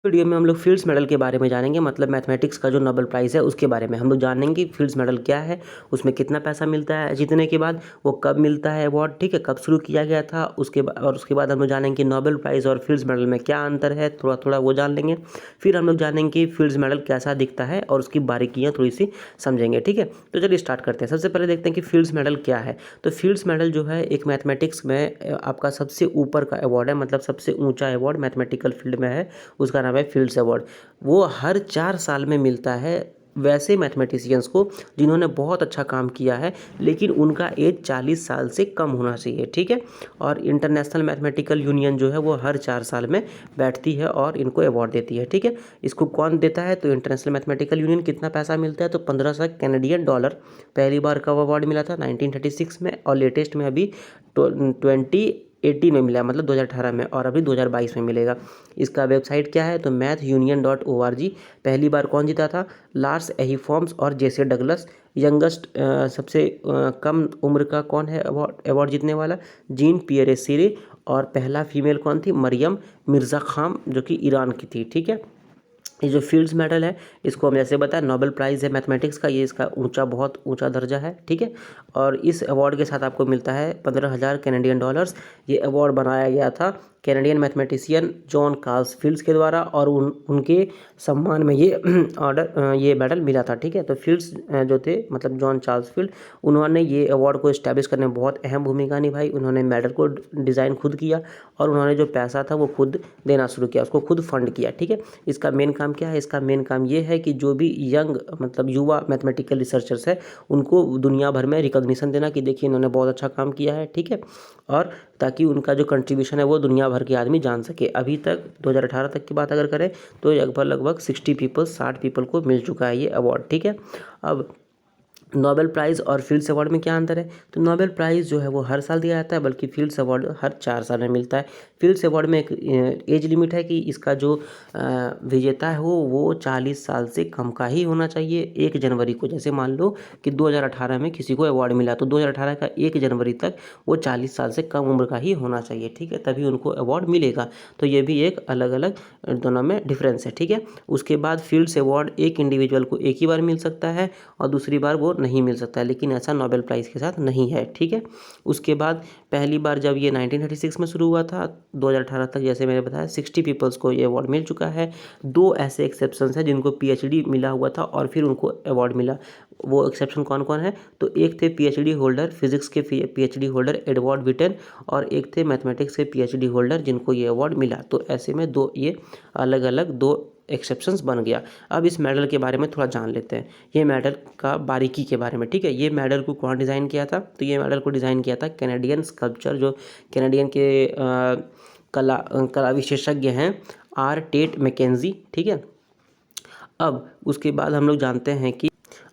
Video में हम लोग फील्ड्स मेडल के बारे में जानेंगे, मतलब मैथमेटिक्स का जो नोबेल प्राइज़ है उसके बारे में हम लोग जानेंगे। फील्ड्स मेडल क्या है, उसमें कितना पैसा मिलता है जीतने के बाद, वो कब मिलता है अवार्ड, ठीक है, कब शुरू किया गया था, उसके बाद हम लोग जानेंगे कि नोबेल प्राइज़ और फील्ड्स मेडल में क्या अंतर है, थोड़ा थोड़ा वो जान लेंगे। फिर हम लोग जानेंगे कि फील्ड्स मेडल कैसा दिखता है और उसकी बारीकियाँ थोड़ी सी समझेंगे, ठीक है। तो चलिए स्टार्ट करते हैं। सबसे पहले देखते हैं कि फील्ड्स मेडल क्या है। तो फील्ड्स मेडल जो है एक मैथमेटिक्स में आपका सबसे ऊपर का अवार्ड है, मतलब सबसे ऊंचा अवार्ड मैथमेटिकल फील्ड में है, उसका नाम है फील्ड्स अवार्ड। वो हर 4 साल में मिलता है वैसे मैथमेटिशियंस को जिन्होंने बहुत अच्छा काम किया है, लेकिन उनका एज 40 साल से कम होना चाहिए, ठीक है। और इंटरनेशनल मैथमेटिकल यूनियन जो है वो हर 4 साल में बैठती है और इनको अवार्ड देती है, ठीक है। इसको कौन देता है, तो इंटरनेशनल मैथमेटिकल यूनियन। कितना पैसा मिलता है, तो 1500 कैनेडियन डॉलर। पहली बार कब अवार्ड मिला था, 1936 में, और लेटेस्ट में अभी 2018 में मिला, मतलब 2018 में, और अभी 2022 में मिलेगा। इसका वेबसाइट क्या है, तो mathunion.org। पहली बार कौन जीता था, लार्स एहीफॉर्म्स और जेसे डगलस। यंगेस्ट सबसे कम उम्र का कौन है अवार्ड जीतने वाला, जीन पियरे सीरे। और पहला फीमेल कौन थी, मरियम मिर्ज़ा खाम, जो कि ईरान की थी, ठीक है। ये जो फील्ड्स मेडल है इसको हम जैसे बताया नोबेल प्राइज़ है मैथमेटिक्स का, ये इसका बहुत ऊंचा दर्जा है, ठीक है। और इस अवार्ड के साथ आपको मिलता है 15,000 कैनेडियन डॉलर्स। ये अवार्ड बनाया गया था Canadian mathematician John Carl's fields के द्वारा, और उनके सम्मान में ये ये मेडल मिला था, ठीक है। तो फील्ड्स जो थे, मतलब जॉन चार्ल्स फील्ड, उन्होंने ये अवार्ड को इस्टेब्लिश करने में बहुत अहम भूमिका निभाई। उन्होंने मेडल को डिज़ाइन खुद किया और उन्होंने जो पैसा था वो खुद देना शुरू किया, उसको खुद फंड किया, ठीक है। इसका मेन काम क्या है, इसका मेन काम ये है कि जो भी यंग, मतलब युवा मैथमेटिकल रिसर्चर्स है, उनको दुनिया भर में रिकॉग्निशन देना कि देखिए इन्होंने बहुत अच्छा काम किया है, ठीक है। और ताकि उनका जो कंट्रीब्यूशन है वो दुनिया भर के आदमी जान सके। अभी तक 2018 तक की बात अगर करें तो लगभग 60 पीपल को मिल चुका है ये अवार्ड, ठीक है। अब नोबेल प्राइज़ और फील्ड्स अवार्ड में क्या अंतर है, तो नोबेल प्राइज़ जो है वो हर साल दिया जाता है, बल्कि फील्ड्स अवार्ड हर 4 साल में मिलता है। फील्ड्स अवार्ड में एक एज लिमिट है कि इसका जो विजेता है वो 40 साल से कम का ही होना चाहिए। 1 जनवरी को, जैसे मान लो कि 2018 में किसी को अवार्ड मिला, तो 2018 का 1 जनवरी तक वो 40 साल से कम उम्र का ही होना चाहिए, ठीक है, तभी उनको अवार्ड मिलेगा। तो ये भी एक अलग अलग दोनों में डिफरेंस है, ठीक है। उसके बाद फील्ड्स अवार्ड एक इंडिविजुअल को एक ही बार मिल सकता है और दूसरी बार वो नहीं मिल सकता है, लेकिन ऐसा नोबेल प्राइज़ के साथ नहीं है, ठीक है। उसके बाद पहली बार जब ये 1936 में शुरू हुआ था, 2018 तक जैसे मैंने बताया 60 पीपल्स को ये अवार्ड मिल चुका है। 2 ऐसे एक्सेप्शंस हैं जिनको पीएचडी मिला हुआ था और फिर उनको अवार्ड मिला। वो एक्सेप्शन कौन कौन है, तो एक थे पीएचडी होल्डर, फिजिक्स के पीएचडी होल्डर एडवर्ड विटेन, और एक थे मैथमेटिक्स के पीएचडी होल्डर जिनको ये अवार्ड मिला। तो ऐसे में ये अलग अलग 2 एक्सेप्शंस बन गया। अब इस मेडल के बारे में थोड़ा जान लेते हैं, ये मेडल का बारीकी के बारे में, ठीक है। ये मेडल को कौन डिज़ाइन किया था, तो ये मेडल को डिज़ाइन किया था कैनेडियन स्कल्पचर, जो कैनेडियन के कला विशेषज्ञ हैं, आर टेट मैकेंजी, ठीक है। अब उसके बाद हम लोग जानते हैं कि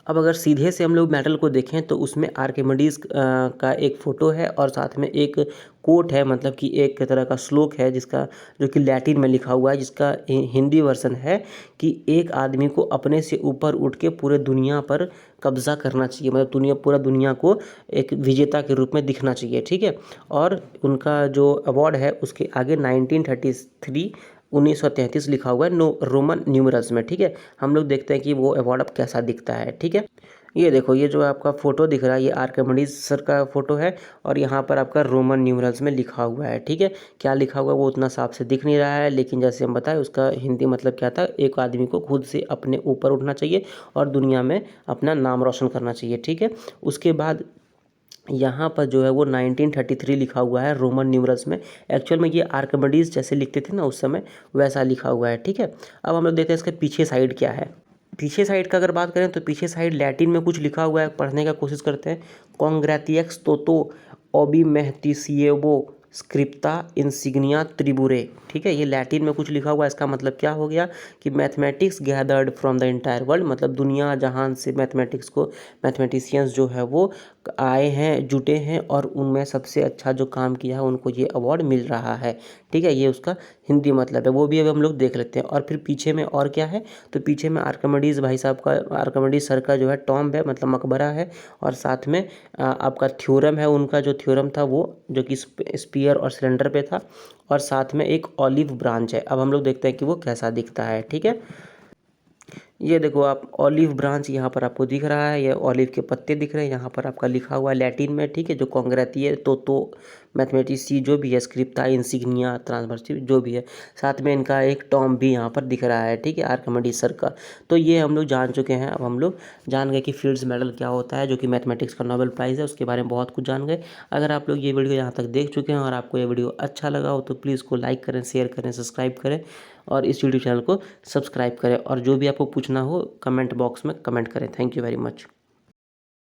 अब अगर सीधे से हम लोग मेडल को देखें तो उसमें आर्किमिडीज़ का एक फ़ोटो है और साथ में एक कोट है, मतलब कि एक तरह का श्लोक है जिसका, जो कि लैटिन में लिखा हुआ है, जिसका हिंदी वर्जन है कि एक आदमी को अपने से ऊपर उठ के पूरे दुनिया पर कब्जा करना चाहिए, मतलब पूरा दुनिया को एक विजेता के रूप में दिखना चाहिए, ठीक है। और उनका जो अवार्ड है उसके आगे 1933 लिखा हुआ है रोमन न्यूमरल्स में, ठीक है। हम लोग देखते हैं कि वो अवार्ड अब कैसा दिखता है, ठीक है। ये देखो, ये जो आपका फ़ोटो दिख रहा है ये आर्किमिडीज सर का फ़ोटो है और यहाँ पर आपका रोमन न्यूमरल्स में लिखा हुआ है, ठीक है। क्या लिखा हुआ है वो उतना साफ से दिख नहीं रहा है, लेकिन जैसे हम बताएं उसका हिंदी मतलब क्या था, एक आदमी को खुद से अपने ऊपर उठना चाहिए और दुनिया में अपना नाम रोशन करना चाहिए, ठीक है। उसके बाद यहाँ पर जो है वो 1933 लिखा हुआ है रोमन न्यूमरल्स में। एक्चुअल में ये आर्किमिडीज जैसे लिखते थे ना उस समय, वैसा लिखा हुआ है, ठीक है। अब हम लोग देखते हैं इसके पीछे साइड क्या है। पीछे साइड का अगर बात करें तो पीछे साइड लैटिन में कुछ लिखा हुआ है, पढ़ने का कोशिश करते हैं। कॉन्ग्रेटिएक्स तोतो ओबी मेहतिसिएबो स्क्रिप्टा इंसिग्निया त्रिबुरे, ठीक है। ये लैटिन में कुछ लिखा हुआ है, इसका मतलब क्या हो गया कि mathematics gathered from the entire world, मतलब दुनिया जहान से मैथमेटिशियंस जो है वो आए हैं, जुटे हैं, और उनमें सबसे अच्छा जो काम किया है उनको ये अवार्ड मिल रहा है, ठीक है। ये उसका हिंदी मतलब है, वो भी अब हम लोग देख लेते हैं। और फिर पीछे में और क्या है, तो पीछे में आर्किमिडीज भाई साहब का, आर्किमिडीज सर का जो है टॉम्ब है, मतलब मकबरा है, और साथ में आपका थ्योरम है, उनका जो थ्योरम था वो, जो कि स्पीयर और सिलेंडर पे था, और साथ में एक ऑलिव ब्रांच है। अब हम लोग देखते हैं कि वो कैसा दिखता है। ठीक है, ये देखो आप, ऑलिव ब्रांच यहाँ पर आपको दिख रहा है, ये ऑलिव के पत्ते दिख रहे हैं, यहाँ पर आपका लिखा हुआ है लैटिन में। ठीक है, जो कांग्रेती है तो मैथमेटिसी जो भी है, स्क्रिप्टा, इंसिग्निया, ट्रांसवर्सिव जो भी है, साथ में इनका एक टॉम भी यहाँ पर दिख रहा है। ठीक है, आर्किमिडीज सर का। तो ये हम लोग जान चुके हैं। अब हम लोग जान गए कि फील्ड्स मेडल क्या होता है, जो कि मैथमेटिक्स का नोबेल प्राइज़ है, उसके बारे में बहुत कुछ जान गए। अगर आप लोग ये वीडियो यहाँ तक देख चुके हैं और आपको ये वीडियो अच्छा लगा हो तो प्लीज़ इसको लाइक करें, शेयर करें, सब्सक्राइब करें और इस यूट्यूब चैनल को सब्सक्राइब करें। और जो भी आपको पूछना हो कमेंट बॉक्स में कमेंट करें। Thank you very much.